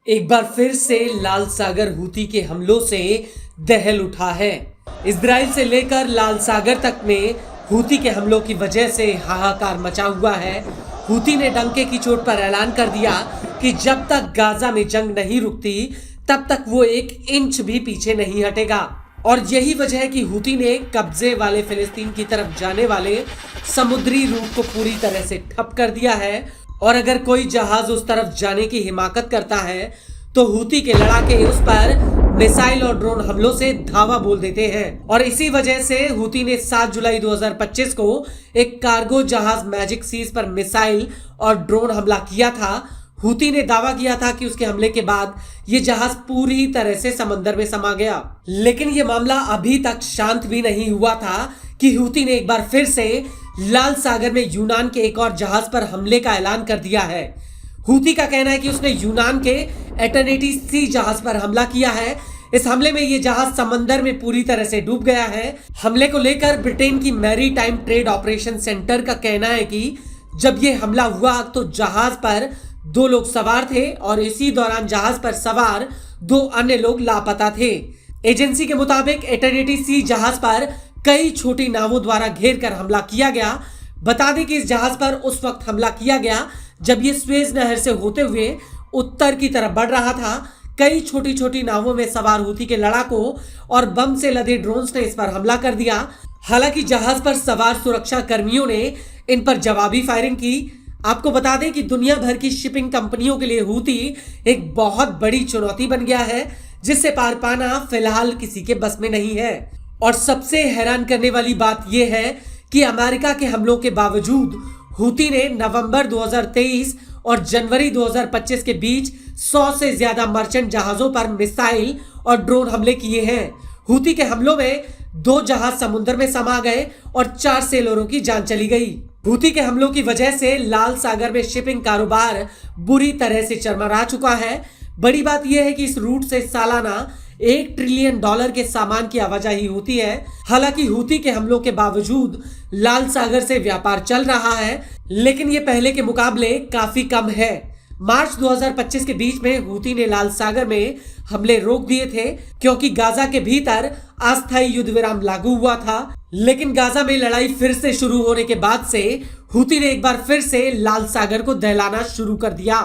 एक बार फिर से लाल सागर हूती के हमलों से दहल उठा है। इजराइल से लेकर लाल सागर तक में हूती के हमलों की वजह से हाहाकार मचा हुआ है। हूती ने डंके की चोट पर ऐलान कर दिया कि जब तक गाजा में जंग नहीं रुकती तब तक वो 1 इंच भी पीछे नहीं हटेगा। और यही वजह है कि हूती ने कब्जे वाले फिलिस्तीन की तरफ जाने वाले समुद्री रूट को पूरी तरह से ठप कर दिया है। और अगर कोई जहाज उस तरफ जाने की हिमाकत करता है तो हूती के लड़ाके उस पर मिसाइल और ड्रोन हमलों से धावा बोल देते हैं। और इसी वजह से हूती ने 7 जुलाई 2025 को एक कार्गो जहाज मैजिक सीज पर मिसाइल और ड्रोन हमला किया था। हूती ने दावा किया था कि उसके हमले के बाद ये जहाज पूरी तरह से समंदर में समा गया। लेकिन ये मामला अभी तक शांत भी नहीं हुआ था कि हूती ने एक बार फिर से लाल सागर में यूनान के एक और जहाज पर हमले का ऐलान कर दिया है। हूती का कहना है कि उसने यूनान के एटर्निटी सी जहाज पर हमला किया है। इस हमले में ये जहाज समंदर में पूरी तरह से डूब गया है। हमले को लेकर ब्रिटेन की maritime trade operation centre का कहना है कि जब ये हमला हुआ तो जहाज पर 2 लोग सवार थे और इसी दौरान जहाज पर सवार 2 अन्य लोग लापता थे। एजेंसी के मुताबिक एटर्निटी सी जहाज पर कई छोटी नावों द्वारा घेर कर हमला किया गया। बता दें कि इस जहाज पर उस वक्त हमला किया गया जब ये स्वेज नहर से होते हुए उत्तर की तरफ बढ़ रहा था। कई छोटी छोटी नावों में सवार हूती के लड़ाकों और बम से लदे ड्रोन्स ने इस पर हमला कर दिया। हालांकि जहाज पर सवार सुरक्षा कर्मियों ने इन पर जवाबी फायरिंग की। आपको बता दें कि दुनिया भर की शिपिंग कंपनियों के लिए हूती एक बहुत बड़ी चुनौती बन गया है, जिससे पार पाना फिलहाल किसी के बस में नहीं है। और सबसे हैरान करने वाली बात यह है कि अमेरिका के हमलों के बावजूद हूती ने नवंबर 2023 और जनवरी 2025 के बीच 100 से ज्यादा मर्चेंट जहाजों पर मिसाइल और ड्रोन हमले किए हैं। हूती के हमलों में 2 जहाज समुद्र में समा गए और 4 सेलरों की जान चली गई। हूती के हमलों की वजह से लाल सागर में शिपिंग कारोबार बुरी तरह से चरमरा चुका है। बड़ी बात यह है कि इस रूट से सालाना $1 ट्रिलियन के सामान की आवाजाही होती है। हालांकि हूती के हमलों के बावजूद लाल सागर से व्यापार चल रहा है, लेकिन ये पहले के मुकाबले काफी कम है। मार्च 2025 के बीच में हूती ने लाल सागर में हमले रोक दिए थे क्योंकि गाजा के भीतर अस्थायी युद्ध विराम लागू हुआ था। लेकिन गाजा में लड़ाई फिर से शुरू होने के बाद से हूती ने एक बार फिर से लाल सागर को दहलाना शुरू कर दिया।